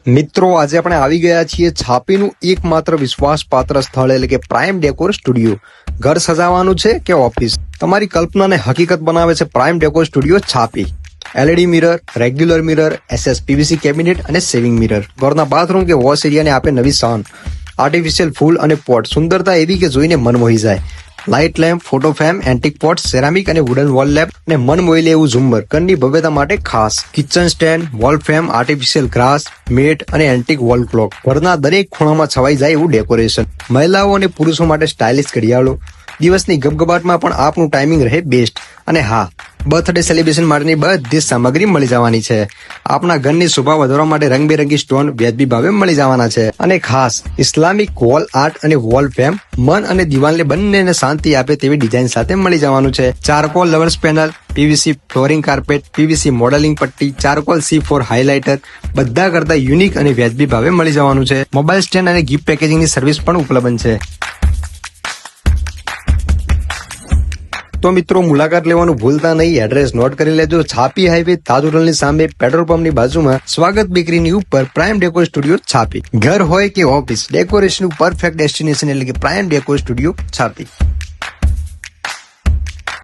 મિત્રો આજે આપણે આવી ગયા છીએ છાપીનું એકમાત્ર વિશ્વાસપાત્ર સ્થળ એટલે કે પ્રાઇમ ડેકોર સ્ટુડિયો. ઘર સજાવવાનું છે કે ઓફિસ, તમારી કલ્પનાને હકીકત બનાવે છે પ્રાઇમ ડેકોર સ્ટુડિયો છાપી. LED mirror, regular mirror, SS PVC cabinet અને સેવિંગ મિરર. ઘરના બાથરૂમ કે વોશ એરિયાને આપે નવી શાન. આર્ટિફિશિયલ ફૂલ અને પોટ, સુંદરતા એવી કે જોઈને મન મોહી જાય. Light lamp, photo frame, antique pot, ceramic અને વુડન વોલ લેમ્પ અને મન મોહી લે એવું ઝુમ્મર ઘરની ભવ્યતા માટે ખાસ. Kitchen stand, wall frame, artificial grass, mat અને એન્ટિક વોલ ક્લોક. ઘરના દરેક ખૂણામાં છવાઈ જાય એવું ડેકોરેશન. મહિલાઓ અને પુરુષો માટે સ્ટાઇલિશ ઘડિયાળો. દિવસની ગબગબાટમાં પણ આપનું ટાઈમિંગ રહે બેસ્ટ. અને હા, બર્થડે સેલિબ્રેશન માટેની બધી સામગ્રી મળી જવાની છે. આપના ઘરની શોભા વધારવા માટે રંગબેરંગી સ્ટોન વ્યાજબી ભાવે મળી જવાના છે. અને ખાસ ઇસ્લામિક વોલ આર્ટ અને વોલ ફ્રેમ મન અને દિવાલને બંનેને શાંતિ આપે તેવી ડિઝાઇન સાથે મળી જવાનું છે. Charcoal lovers panel, PVC flooring carpet, PVC modelling પટ્ટી, ચારકોલ C4 હાઇલાઇટર બધા કરતા યુનિક અને વ્યાજબી ભાવે મળી જવાનું છે. મોબાઈલ સ્ટેન્ડ અને ગિફ્ટ પેકેજિંગની સર્વિસ પણ ઉપલબ્ધ છે. તો મિત્રો મુલાકાત લેવાનું ભૂલતા નહીં. એડ્રેસ નોટ કરી લેજો. છાપી હાઈવે તાજુરલની સામે પેટ્રોલ પંપની બાજુમાં સ્વાગત બેકરીની ઉપર પ્રાઇમ ડેકોર સ્ટુડિયો છાપી. ઘર હોય કે ઓફિસ, ડેકોરેશનનું પરફેક્ટ ડેસ્ટિનેશન એટલે કે પ્રાઇમ ડેકોર સ્ટુડિયો છાપી.